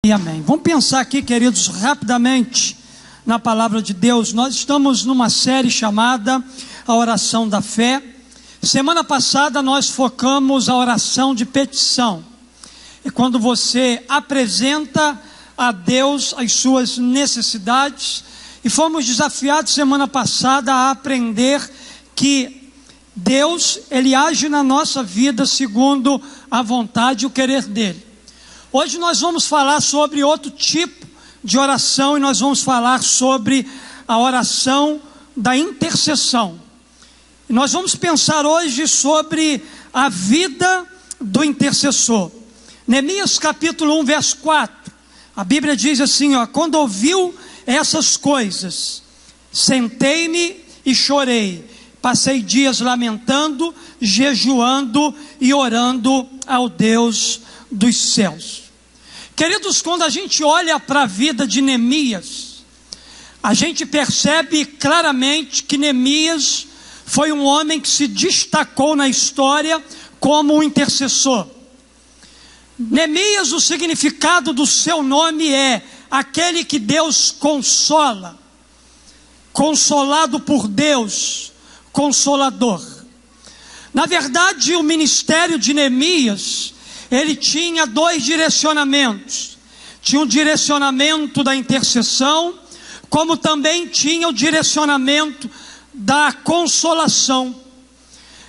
e amém. Vamos pensar aqui, queridos, rapidamente na palavra de Deus. Nós estamos numa série chamada A Oração da Fé. Semana passada nós focamos a oração de petição. É quando você apresenta a Deus as suas necessidades. E fomos desafiados semana passada a aprender que Deus, Ele age na nossa vida segundo a vontade e o querer dEle. Hoje nós vamos falar sobre outro tipo de oração e nós vamos falar sobre a oração da intercessão. E nós vamos pensar hoje sobre a vida do intercessor. Neemias capítulo 1, verso 4, a Bíblia diz assim, quando ouviu essas coisas, sentei-me e chorei, passei dias lamentando, jejuando e orando ao Deus dos céus. Queridos, quando a gente olha para a vida de Neemias, a gente percebe claramente que Neemias foi um homem que se destacou na história como um intercessor. Neemias, o significado do seu nome é aquele que Deus consola, consolado por Deus, consolador. Na verdade, o ministério de Neemias, ele tinha dois direcionamentos. Tinha o direcionamento da intercessão, como também tinha o direcionamento da consolação.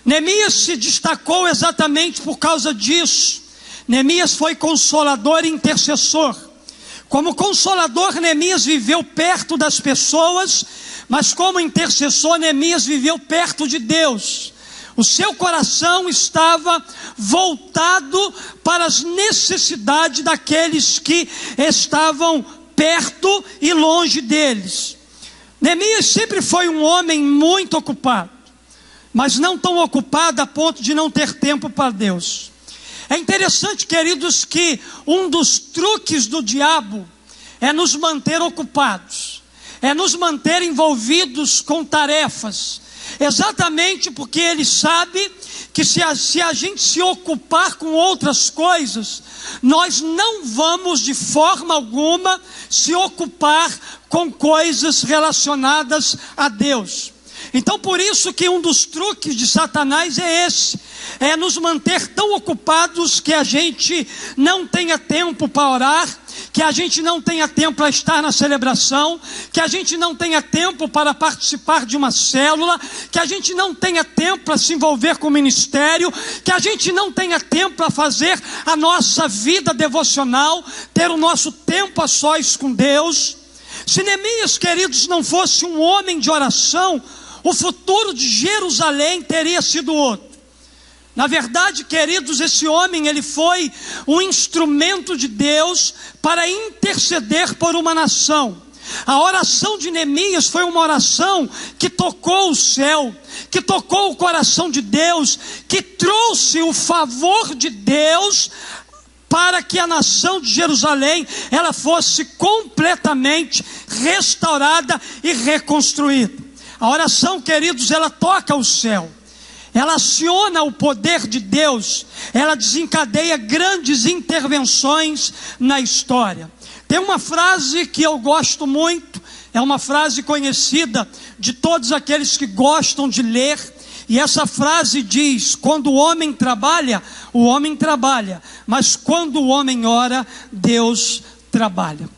Neemias se destacou exatamente por causa disso. Neemias foi consolador e intercessor. Como consolador, Neemias viveu perto das pessoas, mas como intercessor, Neemias viveu perto de Deus. O seu coração estava voltado para as necessidades daqueles que estavam perto e longe deles. Neemias sempre foi um homem muito ocupado, mas não tão ocupado a ponto de não ter tempo para Deus. É interessante, queridos, que um dos truques do diabo é nos manter ocupados, é nos manter envolvidos com tarefas, exatamente porque ele sabe que se a gente se ocupar com outras coisas, nós não vamos de forma alguma se ocupar com coisas relacionadas a Deus. Então por isso que um dos truques de Satanás é esse, é nos manter tão ocupados que a gente não tenha tempo para orar, que a gente não tenha tempo para estar na celebração, que a gente não tenha tempo para participar de uma célula, que a gente não tenha tempo para se envolver com o ministério, que a gente não tenha tempo para fazer a nossa vida devocional, ter o nosso tempo a sós com Deus. Se Neemias, queridos, não fosse um homem de oração, o futuro de Jerusalém teria sido outro. Na verdade, queridos, esse homem, ele foi um instrumento de Deus para interceder por uma nação. A oração de Neemias foi uma oração que tocou o céu, que tocou o coração de Deus, que trouxe o favor de Deus para que a nação de Jerusalém, ela fosse completamente restaurada e reconstruída. A oração, queridos, ela toca o céu. Ela aciona o poder de Deus, ela desencadeia grandes intervenções na história. Tem uma frase que eu gosto muito, é uma frase conhecida de todos aqueles que gostam de ler, e essa frase diz: quando o homem trabalha, mas quando o homem ora, Deus trabalha.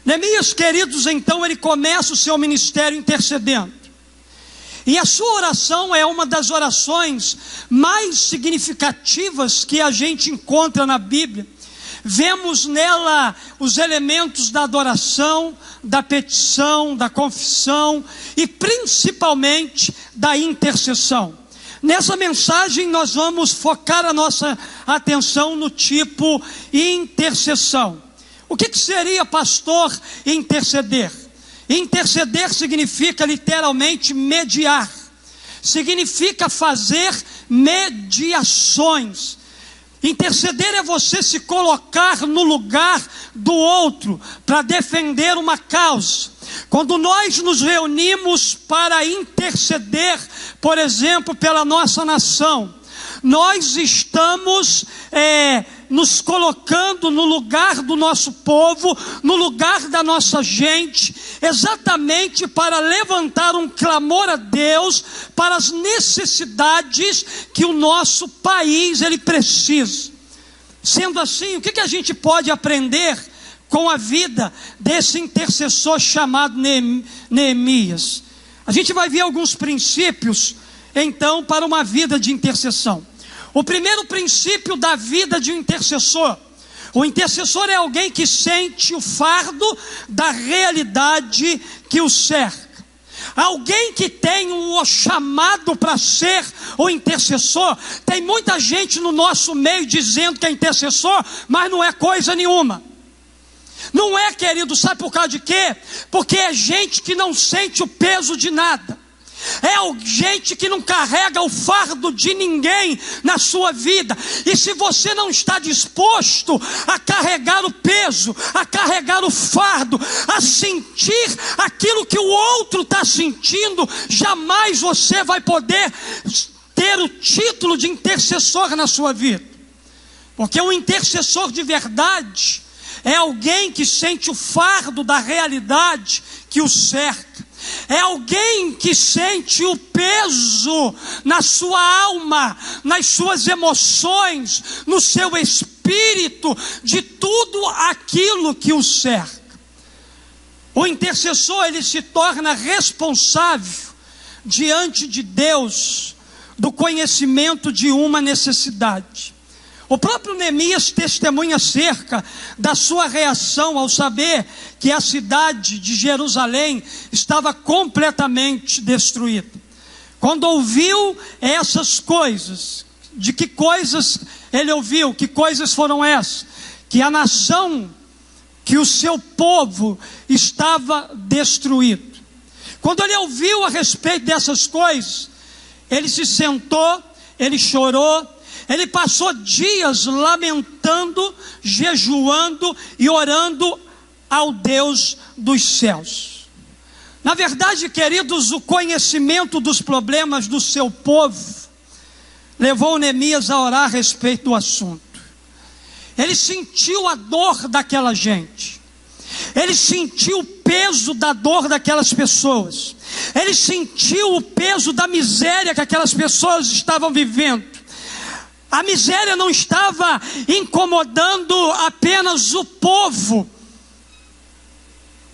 Neemias, queridos, então ele começa o seu ministério intercedendo. E a sua oração é uma das orações mais significativas que a gente encontra na Bíblia. Vemos nela os elementos da adoração, da petição, da confissão e principalmente da intercessão. Nessa mensagem nós vamos focar a nossa atenção no tipo intercessão. O que seria, pastor, interceder? Interceder significa literalmente mediar, significa fazer mediações. Interceder é você se colocar no lugar do outro para defender uma causa. Quando nós nos reunimos para interceder, por exemplo, pela nossa nação, nós estamos nos colocando no lugar do nosso povo, no lugar da nossa gente, exatamente para levantar um clamor a Deus para as necessidades que o nosso país ele precisa. Sendo assim, o que a gente pode aprender com a vida desse intercessor chamado Neemias? A gente vai ver alguns princípios, então, para uma vida de intercessão. O primeiro princípio da vida de um intercessor: o intercessor é alguém que sente o fardo da realidade que o cerca. Alguém que tem o chamado para ser o intercessor. Tem muita gente no nosso meio dizendo que é intercessor, mas não é coisa nenhuma. Não é, querido, sabe por causa de quê? Porque é gente que não sente o peso de nada. É gente que não carrega o fardo de ninguém na sua vida. E se você não está disposto a carregar o peso, a carregar o fardo, a sentir aquilo que o outro está sentindo, jamais você vai poder ter o título de intercessor na sua vida. Porque um intercessor de verdade é alguém que sente o fardo da realidade que o cerca. É alguém que sente o peso na sua alma, nas suas emoções, no seu espírito, de tudo aquilo que o cerca. O intercessor, ele se torna responsável diante de Deus do conhecimento de uma necessidade. O próprio Neemias testemunha acerca da sua reação ao saber que a cidade de Jerusalém estava completamente destruída. Quando ouviu essas coisas, de que coisas ele ouviu? Que coisas foram essas? Que a nação, que o seu povo estava destruído. Quando ele ouviu a respeito dessas coisas, ele se sentou, ele chorou. Ele passou dias lamentando, jejuando e orando ao Deus dos céus. Na verdade, queridos, o conhecimento dos problemas do seu povo levou Neemias a orar a respeito do assunto. Ele sentiu a dor daquela gente. Ele sentiu o peso da dor daquelas pessoas. Ele sentiu o peso da miséria que aquelas pessoas estavam vivendo. A miséria não estava incomodando apenas o povo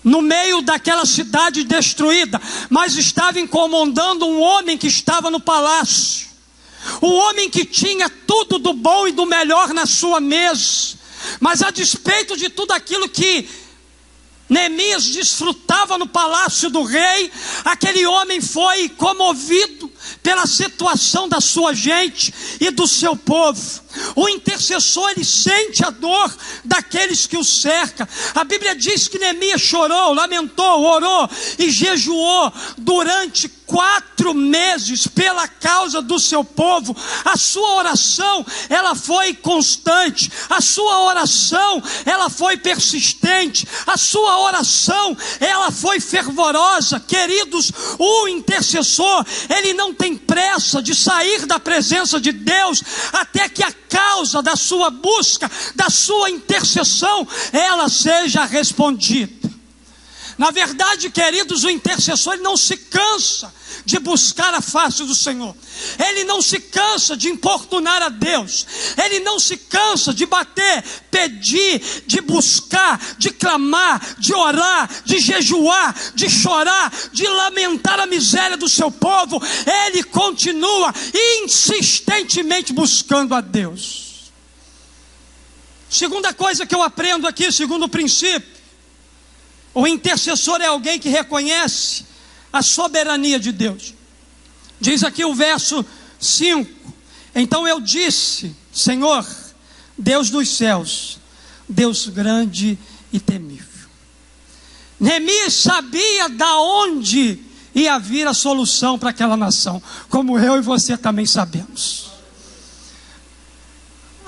no meio daquela cidade destruída, mas estava incomodando um homem que estava no palácio, um homem que tinha tudo do bom e do melhor na sua mesa, mas a despeito de tudo aquilo que Neemias desfrutava no palácio do rei, aquele homem foi comovido pela situação da sua gente e do seu povo. O intercessor, ele sente a dor daqueles que o cercam. A Bíblia diz que Neemias chorou, lamentou, orou e jejuou durante 4 meses pela causa do seu povo. A sua oração, ela foi constante. A sua oração, ela foi persistente. A sua oração, ela foi fervorosa. Queridos, o intercessor, ele não tem pressa de sair da presença de Deus até que a causa da sua busca, da sua intercessão, ela seja respondida. Na verdade, queridos, o intercessor, ele não se cansa de buscar a face do Senhor. Ele não se cansa de importunar a Deus. Ele não se cansa de bater, pedir, de buscar, de clamar, de orar, de jejuar, de chorar, de lamentar a miséria do seu povo. Ele continua insistentemente buscando a Deus. Segunda coisa que eu aprendo aqui, segundo princípio: o intercessor é alguém que reconhece a soberania de Deus. Diz aqui o verso 5: então eu disse, Senhor, Deus dos céus, Deus grande e temível. Neemias sabia da onde ia vir a solução para aquela nação, como eu e você também sabemos.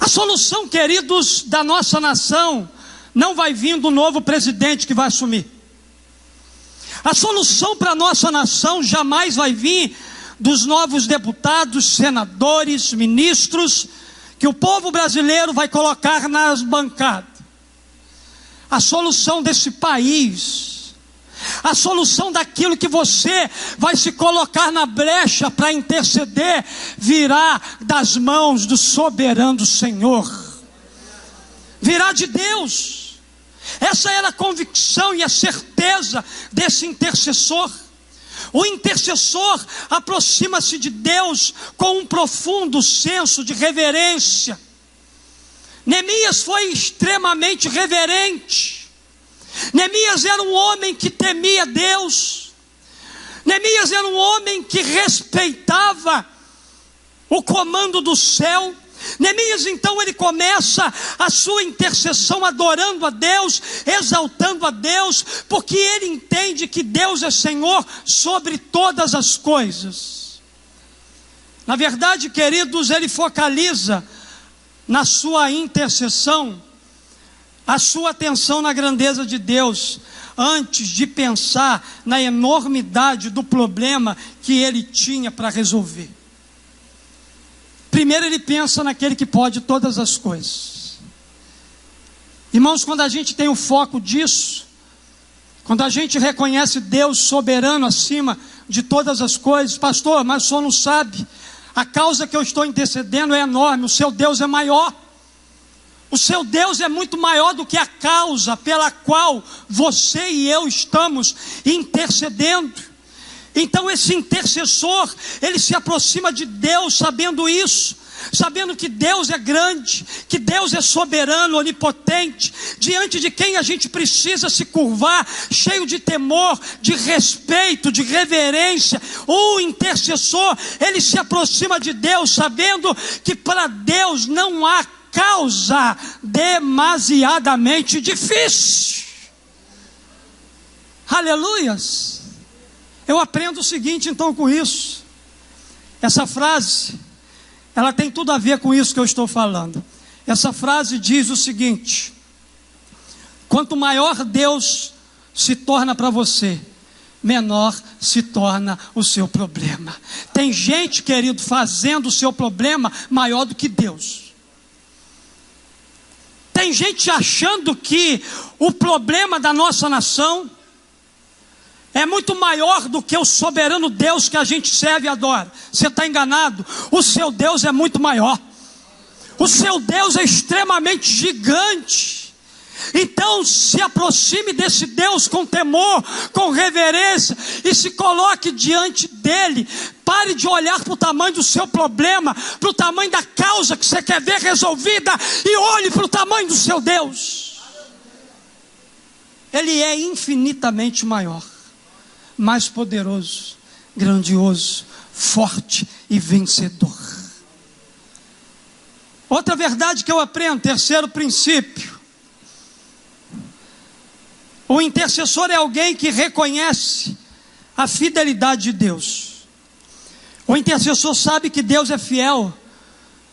A solução, queridos, da nossa nação não vai vir do novo presidente que vai assumir. A solução para a nossa nação jamais vai vir dos novos deputados, senadores, ministros que o povo brasileiro vai colocar nas bancadas. A solução desse país, a solução daquilo que você vai se colocar na brecha para interceder, virá das mãos do soberano Senhor, virá de Deus. Essa era a convicção e a certeza desse intercessor. O intercessor aproxima-se de Deus com um profundo senso de reverência. Neemias foi extremamente reverente. Neemias era um homem que temia Deus. Neemias era um homem que respeitava o comando do céu. Neemias então ele começa a sua intercessão adorando a Deus, exaltando a Deus, porque ele entende que Deus é Senhor sobre todas as coisas. Na verdade, queridos, ele focaliza na sua intercessão a sua atenção na grandeza de Deus, antes de pensar na enormidade do problema que ele tinha para resolver. Primeiro ele pensa naquele que pode todas as coisas. Irmãos, quando a gente tem o foco disso, quando a gente reconhece Deus soberano acima de todas as coisas, pastor, mas o senhor não sabe, a causa que eu estou intercedendo é enorme, o seu Deus é maior. O seu Deus é muito maior do que a causa pela qual você e eu estamos intercedendo. Então esse intercessor, ele se aproxima de Deus sabendo isso, sabendo que Deus é grande, que Deus é soberano, onipotente, diante de quem a gente precisa se curvar, cheio de temor, de respeito, de reverência. O intercessor, ele se aproxima de Deus sabendo que para Deus não há causa demasiadamente difícil. Aleluias. Eu aprendo o seguinte então com isso. Essa frase, ela tem tudo a ver com isso que eu estou falando. Essa frase diz o seguinte: quanto maior Deus se torna para você, menor se torna o seu problema. Tem gente, querido, fazendo o seu problema maior do que Deus. Tem gente achando que o problema da nossa nação é muito maior do que o soberano Deus que a gente serve e adora. Você está enganado. O seu Deus é muito maior. O seu Deus é extremamente gigante. Então se aproxime desse Deus com temor, com reverência, e se coloque diante dele. Pare de olhar para o tamanho do seu problema, para o tamanho da causa que você quer ver resolvida, e olhe para o tamanho do seu Deus. Ele é infinitamente maior, mais poderoso, grandioso, forte e vencedor. Outra verdade que eu aprendo, terceiro princípio: o intercessor é alguém que reconhece a fidelidade de Deus. O intercessor sabe que Deus é fiel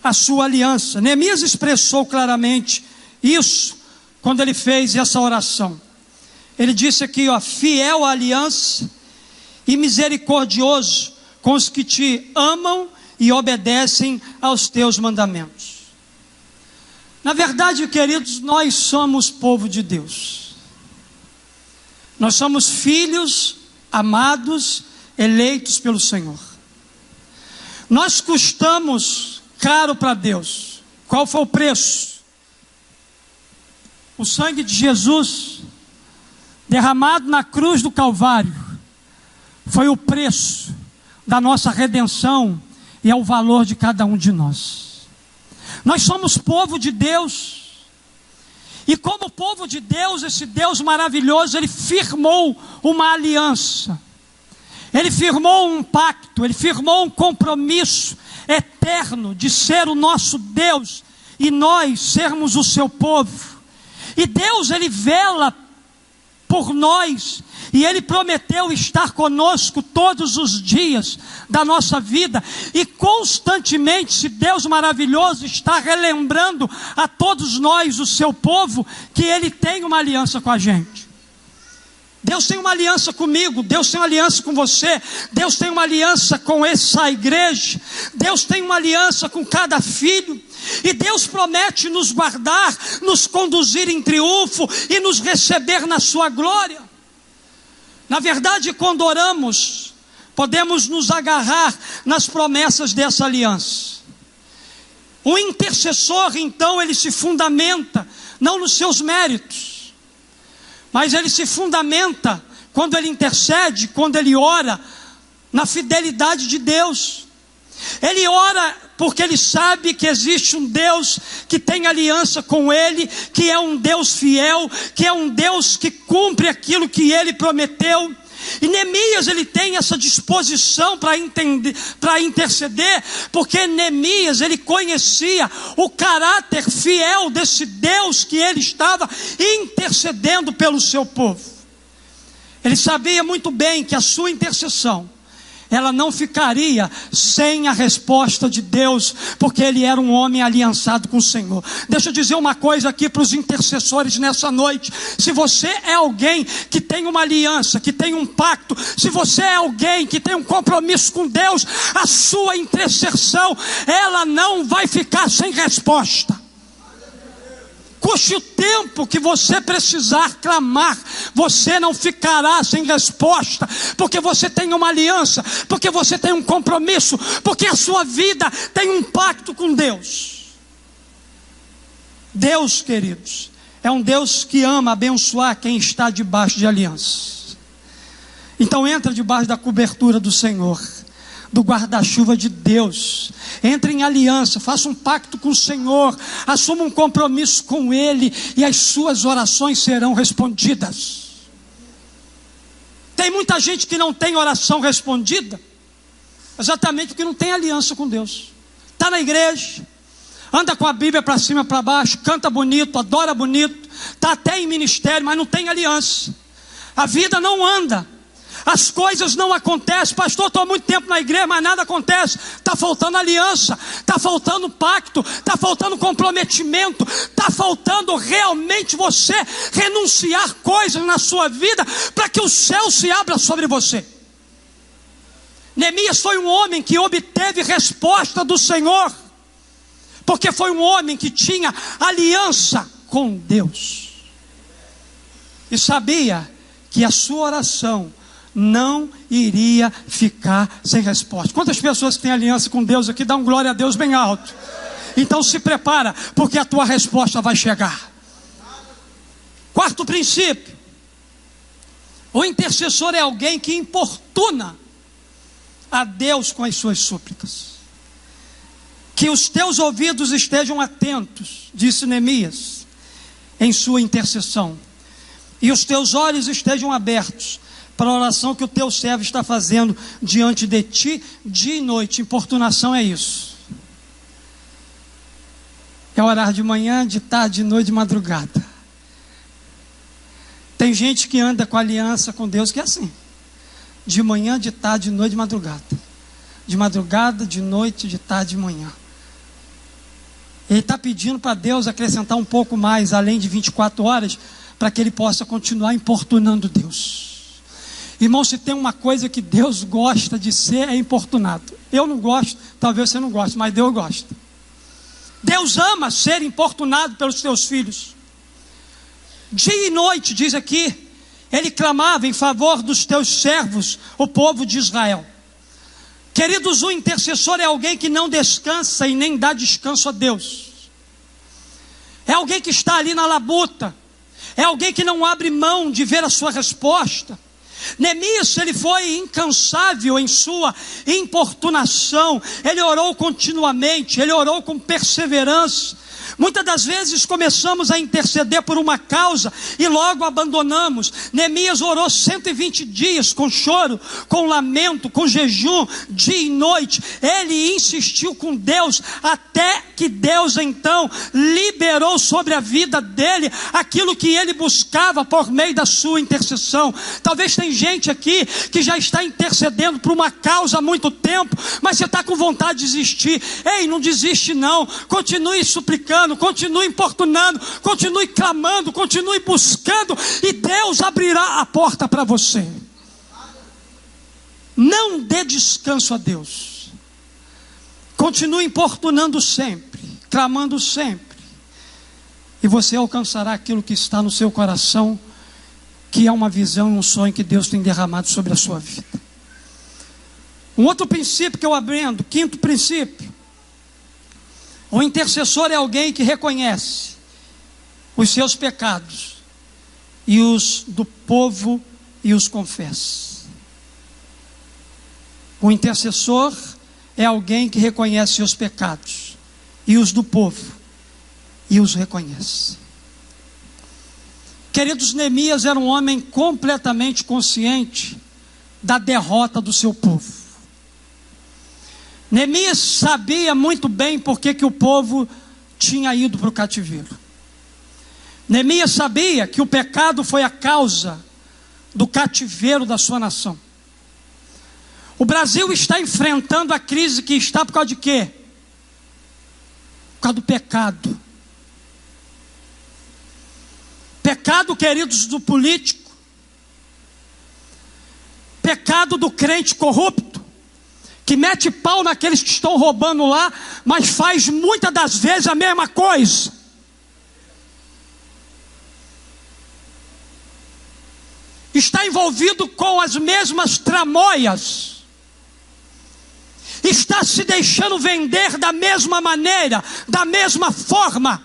à sua aliança. Neemias expressou claramente isso quando ele fez essa oração. Ele disse aqui, fiel à aliança e misericordioso com os que te amam e obedecem aos teus mandamentos. Na verdade, queridos, nós somos povo de Deus. Nós somos filhos amados, eleitos pelo Senhor. Nós custamos caro para Deus. Qual foi o preço? O sangue de Jesus derramado na cruz do Calvário foi o preço da nossa redenção e é o valor de cada um de nós. Nós somos povo de Deus, e como povo de Deus, esse Deus maravilhoso, ele firmou uma aliança, ele firmou um pacto, ele firmou um compromisso eterno de ser o nosso Deus e nós sermos o seu povo. E Deus, ele vela por nós, e ele prometeu estar conosco todos os dias da nossa vida, e constantemente esse Deus maravilhoso está relembrando a todos nós, o seu povo, que ele tem uma aliança com a gente. Deus tem uma aliança comigo, Deus tem uma aliança com você, Deus tem uma aliança com essa igreja, Deus tem uma aliança com cada filho, e Deus promete nos guardar, nos conduzir em triunfo e nos receber na sua glória. Na verdade, quando oramos, podemos nos agarrar nas promessas dessa aliança. O intercessor, então, ele se fundamenta não nos seus méritos, mas ele se fundamenta quando ele intercede, quando ele ora, na fidelidade de Deus. Ele ora porque ele sabe que existe um Deus que tem aliança com ele, que é um Deus fiel, que é um Deus que cumpre aquilo que ele prometeu. E Neemias, ele tem essa disposição para interceder, porque Neemias, ele conhecia o caráter fiel desse Deus que ele estava intercedendo pelo seu povo. Ele sabia muito bem que a sua intercessão, ela não ficaria sem a resposta de Deus, porque ele era um homem aliançado com o Senhor. Deixa eu dizer uma coisa aqui para os intercessores nessa noite: se você é alguém que tem uma aliança, que tem um pacto, se você é alguém que tem um compromisso com Deus, a sua intercessão, ela não vai ficar sem resposta. Custe o tempo que você precisar clamar, você não ficará sem resposta, porque você tem uma aliança, porque você tem um compromisso, porque a sua vida tem um pacto com Deus. Deus, queridos, é um Deus que ama abençoar quem está debaixo de aliança. Então entra debaixo da cobertura do Senhor, do guarda-chuva de Deus. Entre em aliança, faça um pacto com o Senhor, assuma um compromisso com Ele, e as suas orações serão respondidas. Tem muita gente que não tem oração respondida, exatamente porque não tem aliança com Deus. Está na igreja, anda com a Bíblia para cima e para baixo, canta bonito, adora bonito, está até em ministério, mas não tem aliança. A vida não anda, as coisas não acontecem. Pastor, estou há muito tempo na igreja, mas nada acontece. Está faltando aliança, está faltando pacto, está faltando comprometimento, está faltando realmente você renunciar coisas na sua vida, para que o céu se abra sobre você. Neemias foi um homem que obteve resposta do Senhor, porque foi um homem que tinha aliança com Deus, e sabia que a sua oração não iria ficar sem resposta. Quantas pessoas que têm aliança com Deus aqui, dá um glória a Deus bem alto? Então se prepara, porque a tua resposta vai chegar. Quarto princípio: o intercessor é alguém que importuna a Deus com as suas súplicas. Que os teus ouvidos estejam atentos, disse Neemias, em sua intercessão, e os teus olhos estejam abertos para a oração que o teu servo está fazendo diante de ti, dia e noite. Importunação é isso. É orar de manhã, de tarde, de noite, de madrugada. Tem gente que anda com aliança com Deus que é assim: de manhã, de tarde, de noite, de madrugada. De madrugada, de noite, de tarde, de manhã. Ele está pedindo para Deus acrescentar um pouco mais, além de 24 horas, para que ele possa continuar importunando Deus. Irmão, se tem uma coisa que Deus gosta de ser, é importunado. Eu não gosto, talvez você não goste, mas Deus gosta. Deus ama ser importunado pelos seus filhos. Dia e noite, diz aqui, ele clamava em favor dos teus servos, o povo de Israel. Queridos, o intercessor é alguém que não descansa e nem dá descanso a Deus. É alguém que está ali na labuta. É alguém que não abre mão de ver a sua resposta. Neemias, ele foi incansável em sua importunação. Ele orou continuamente, ele orou com perseverança. Muitas das vezes começamos a interceder por uma causa e logo abandonamos. Neemias orou 120 dias com choro, com lamento, com jejum, dia e noite. Ele insistiu com Deus, até que Deus então liberou sobre a vida dele aquilo que ele buscava por meio da sua intercessão. Talvez tem gente aqui que já está intercedendo por uma causa há muito tempo, mas você está com vontade de desistir. Ei, não desiste não, continue suplicando. orando, continue importunando, continue clamando, continue buscando, e Deus abrirá a porta para você. Não dê descanso a Deus. Continue importunando sempre, clamando sempre, e você alcançará aquilo que está no seu coração, que é uma visão, um sonho que Deus tem derramado sobre a sua vida. Um outro princípio que eu aprendo, quinto princípio: o intercessor é alguém que reconhece os seus pecados e os do povo e os confessa. O intercessor é alguém que reconhece seus pecados e os do povo e os reconhece. Queridos, Neemias era um homem completamente consciente da derrota do seu povo. Neemias sabia muito bem por que o povo tinha ido para o cativeiro. Neemias sabia que o pecado foi a causa do cativeiro da sua nação. O Brasil está enfrentando a crise que está por causa de quê? Por causa do pecado. Pecado, queridos, do político. Pecado do crente corrupto, que mete pau naqueles que estão roubando lá, mas faz muitas das vezes a mesma coisa. Está envolvido com as mesmas tramóias. Está se deixando vender da mesma maneira, da mesma forma.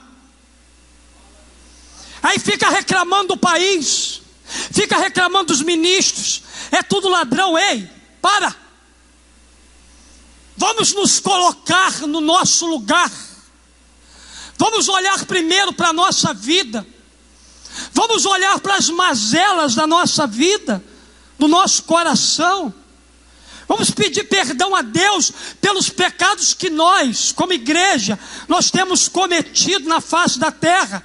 Aí fica reclamando do país, fica reclamando dos ministros, é tudo ladrão. Ei, para! Vamos nos colocar no nosso lugar, vamos olhar primeiro para a nossa vida, vamos olhar para as mazelas da nossa vida, do nosso coração, vamos pedir perdão a Deus pelos pecados que nós, como igreja, nós temos cometido na face da terra.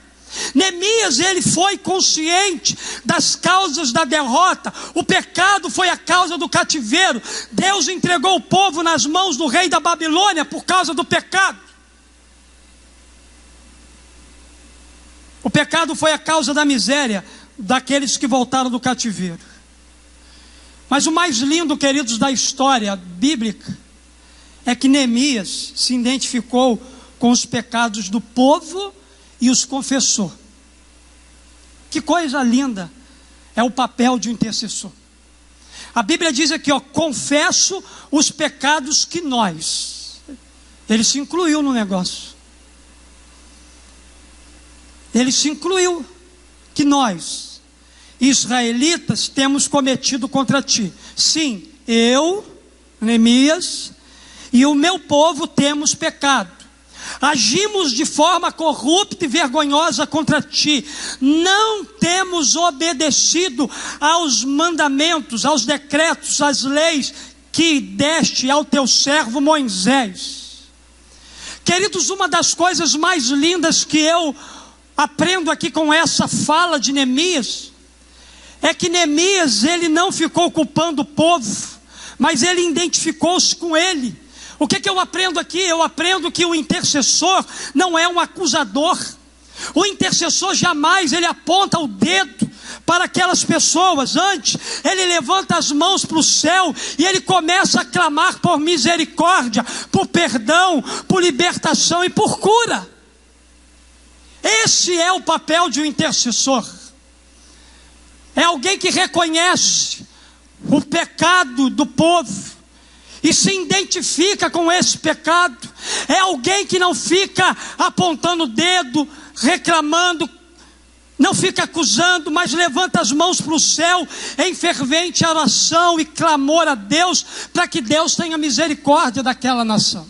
Neemias, ele foi consciente das causas da derrota. O pecado foi a causa do cativeiro. Deus entregou o povo nas mãos do rei da Babilônia por causa do pecado. O pecado foi a causa da miséria daqueles que voltaram do cativeiro. Mas o mais lindo, queridos, da história bíblica é que Neemias se identificou com os pecados do povo e os confessou. Que coisa linda é o papel de um intercessor. A Bíblia diz aqui, confesso os pecados que nós. Ele se incluiu no negócio. Ele se incluiu que nós, israelitas, temos cometido contra ti. Sim, eu, Neemias, e o meu povo temos pecado. Agimos de forma corrupta e vergonhosa contra ti. Não temos obedecido aos mandamentos, aos decretos, às leis que deste ao teu servo Moisés. Queridos, uma das coisas mais lindas que eu aprendo aqui com essa fala de Neemias é que Neemias, ele não ficou culpando o povo, mas ele identificou-se com ele. O que eu aprendo aqui? Eu aprendo que o intercessor não é um acusador. O intercessor jamais ele aponta o dedo para aquelas pessoas. Antes, ele levanta as mãos para o céu e ele começa a clamar por misericórdia, por perdão, por libertação e por cura. Esse é o papel de um intercessor. É alguém que reconhece o pecado do povo e se identifica com esse pecado. É alguém que não fica apontando o dedo, reclamando, não fica acusando, mas levanta as mãos para o céu em fervente oração e clamor a Deus, para que Deus tenha misericórdia daquela nação.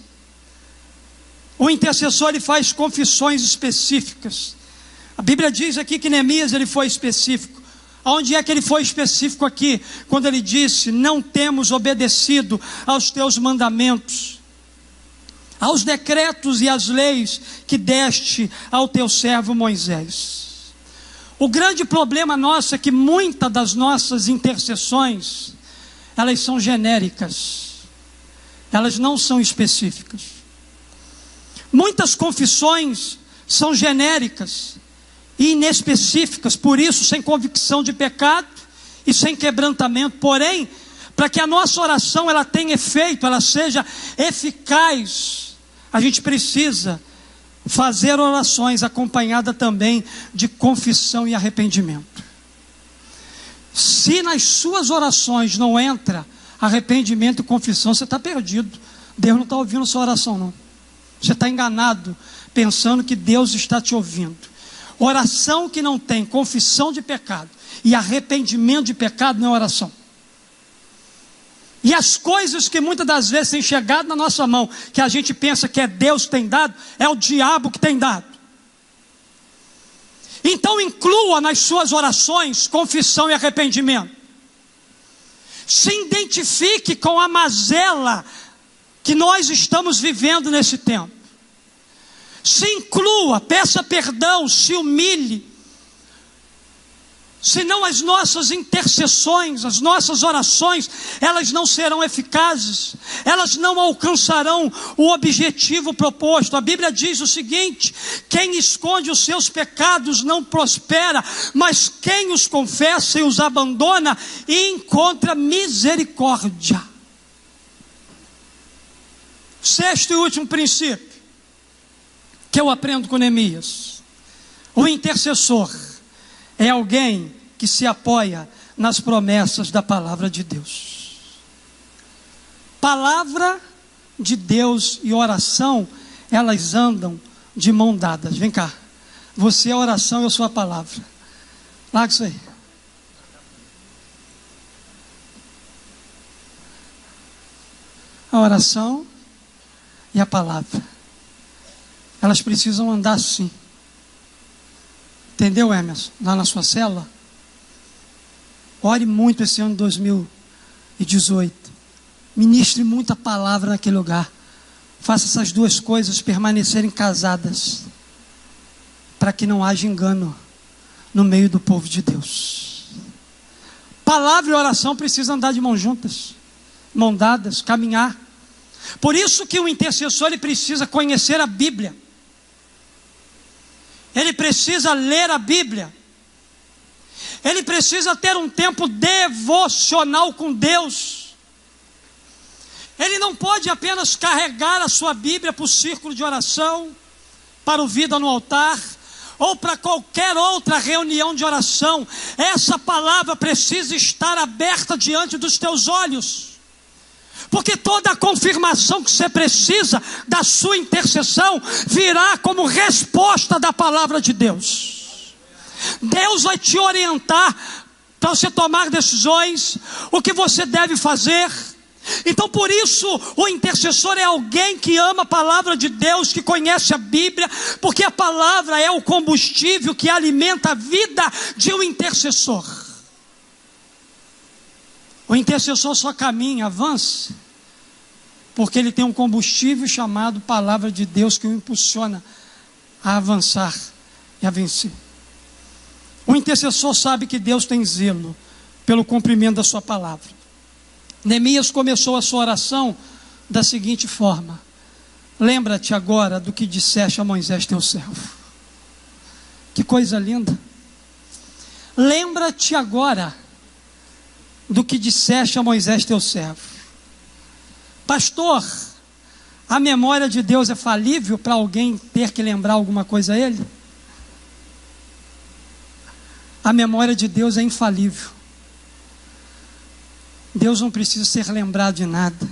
O intercessor, ele faz confissões específicas. A Bíblia diz aqui que Neemias, ele foi específico. Onde é que ele foi específico aqui? Quando ele disse, não temos obedecido aos teus mandamentos, aos decretos e às leis que deste ao teu servo Moisés. O grande problema nosso é que muitas das nossas intercessões, elas são genéricas, elas não são específicas. Muitas confissões são genéricas e inespecíficas, por isso sem convicção de pecado e sem quebrantamento. Porém, para que a nossa oração ela tenha efeito, ela seja eficaz, a gente precisa fazer orações acompanhadas também de confissão e arrependimento. Se nas suas orações não entra arrependimento e confissão, você está perdido. Deus não está ouvindo sua oração, não. Você está enganado, pensando que Deus está te ouvindo. Oração que não tem confissão de pecado e arrependimento de pecado não é oração. E as coisas que muitas das vezes têm chegado na nossa mão, que a gente pensa que é Deus que tem dado, é o diabo que tem dado. Então inclua nas suas orações confissão e arrependimento. Se identifique com a mazela que nós estamos vivendo nesse tempo. Se inclua, peça perdão, se humilhe. Senão as nossas intercessões, as nossas orações, elas não serão eficazes, elas não alcançarão o objetivo proposto. A Bíblia diz o seguinte: quem esconde os seus pecados não prospera, mas quem os confessa e os abandona encontra misericórdia. Sexto e último princípio que eu aprendo com Neemias: o intercessor é alguém que se apoia nas promessas da palavra de Deus. Palavra de Deus e oração, elas andam de mão dadas. Vem cá, você é a oração, eu sou a palavra. Larga isso aí. A oração e a palavra, elas precisam andar assim. Entendeu, Emerson? Lá na sua célula. Ore muito esse ano de 2018. Ministre muita palavra naquele lugar. Faça essas duas coisas permanecerem casadas, para que não haja engano no meio do povo de Deus. Palavra e oração precisam andar de mãos juntas, mão dadas, caminhar. Por isso que o intercessor ele precisa conhecer a Bíblia. Ele precisa ler a Bíblia. Ele precisa ter um tempo devocional com Deus. Ele não pode apenas carregar a sua Bíblia para o círculo de oração, para o Vida no Altar, ou para qualquer outra reunião de oração. Essa palavra precisa estar aberta diante dos teus olhos. Porque toda a confirmação que você precisa da sua intercessão virá como resposta da palavra de Deus. Deus vai te orientar para você tomar decisões, o que você deve fazer. Então por isso o intercessor é alguém que ama a palavra de Deus, que conhece a Bíblia, porque a palavra é o combustível que alimenta a vida de um intercessor. O intercessor só caminha, avança, porque ele tem um combustível chamado palavra de Deus que o impulsiona a avançar e a vencer. O intercessor sabe que Deus tem zelo pelo cumprimento da sua palavra. Neemias começou a sua oração da seguinte forma: lembra-te agora do que disseste a Moisés teu servo. Que coisa linda! Lembra-te agora do que disseste a Moisés teu servo. Pastor, a memória de Deus é falível para alguém ter que lembrar alguma coisa a Ele? A memória de Deus é infalível. Deus não precisa ser lembrado de nada.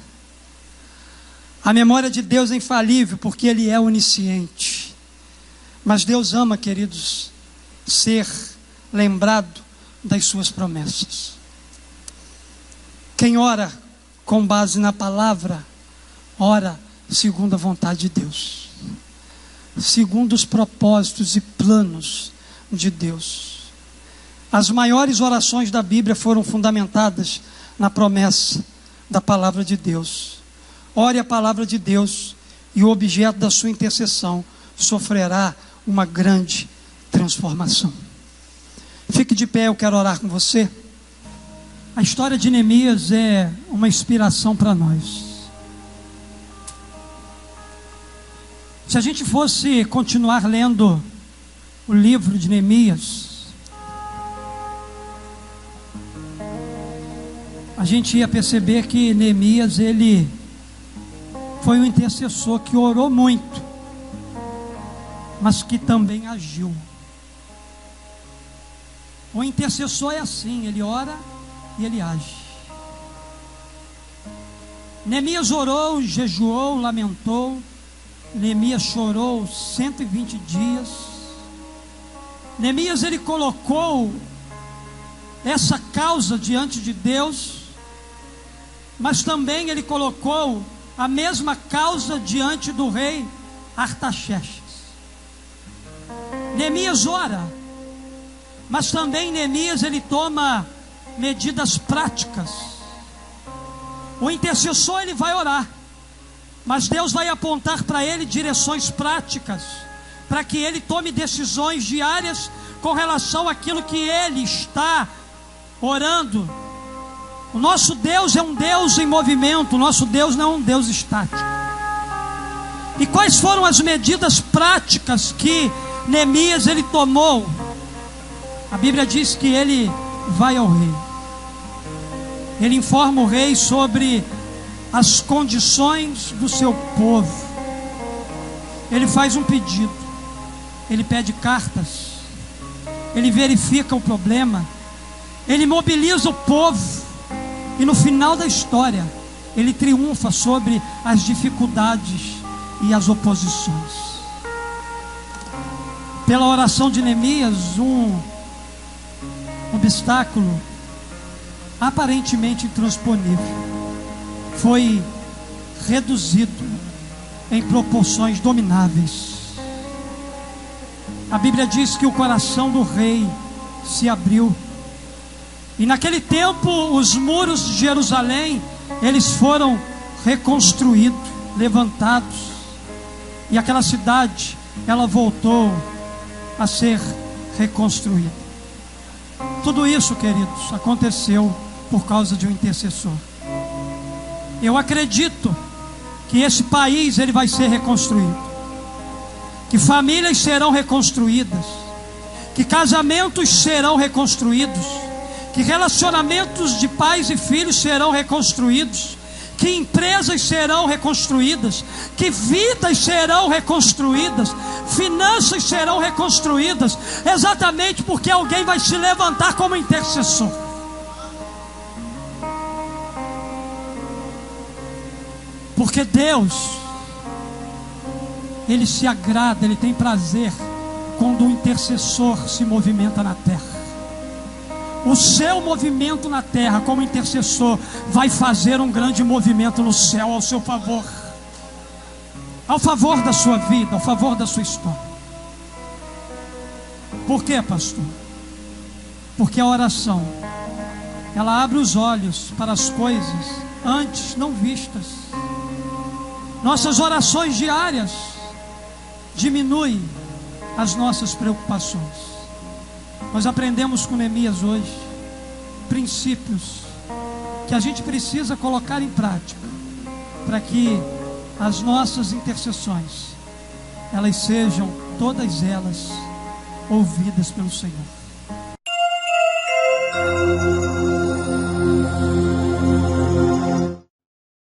A memória de Deus é infalível porque Ele é onisciente. Mas Deus ama, queridos, ser lembrado das suas promessas. Quem ora com base na palavra, ora segundo a vontade de Deus, segundo os propósitos e planos de Deus. As maiores orações da Bíblia foram fundamentadas na promessa da palavra de Deus. Ore a palavra de Deus e o objeto da sua intercessão sofrerá uma grande transformação. Fique de pé, eu quero orar com você. A história de Neemias é uma inspiração para nós. Se a gente fosse continuar lendo o livro de Neemias, a gente ia perceber que Neemias, ele foi um intercessor que orou muito, mas que também agiu. O intercessor é assim, ele ora e ele age. Neemias orou, jejuou, lamentou. Neemias chorou 120 dias. Neemias, ele colocou essa causa diante de Deus, mas também ele colocou a mesma causa diante do rei Artaxerxes. Neemias ora, mas também Neemias, ele toma medidas práticas. O intercessor, ele vai orar, mas Deus vai apontar para ele direções práticas, para que ele tome decisões diárias com relação àquilo que ele está orando. O nosso Deus é um Deus em movimento, o nosso Deus não é um Deus estático. E quais foram as medidas práticas que Neemias ele tomou? A Bíblia diz que ele vai ao rei. Ele informa o rei sobre as condições do seu povo. Ele faz um pedido. Ele pede cartas. Ele verifica o problema. Ele mobiliza o povo. E no final da história, ele triunfa sobre as dificuldades e as oposições. Pela oração de Neemias, um obstáculo aparentemente intransponível foi reduzido em proporções domináveis. A Bíblia diz que o coração do rei se abriu, e naquele tempo os muros de Jerusalém, eles foram reconstruídos, levantados, e aquela cidade, ela voltou a ser reconstruída. Tudo isso, queridos, aconteceu por causa de um intercessor. Eu acredito que esse país ele vai ser reconstruído, que famílias serão reconstruídas, que casamentos serão reconstruídos, que relacionamentos de pais e filhos serão reconstruídos, que empresas serão reconstruídas, que vidas serão reconstruídas, finanças serão reconstruídas, exatamente porque alguém vai se levantar como intercessor. Porque Deus, Ele se agrada, Ele tem prazer quando um intercessor se movimenta na terra. O seu movimento na terra como intercessor vai fazer um grande movimento no céu ao seu favor, ao favor da sua vida, ao favor da sua história. Por quê, pastor? Porque a oração, ela abre os olhos para as coisas antes não vistas. Nossas orações diárias diminuem as nossas preocupações. Nós aprendemos com Neemias hoje princípios que a gente precisa colocar em prática para que as nossas intercessões, elas sejam todas elas ouvidas pelo Senhor.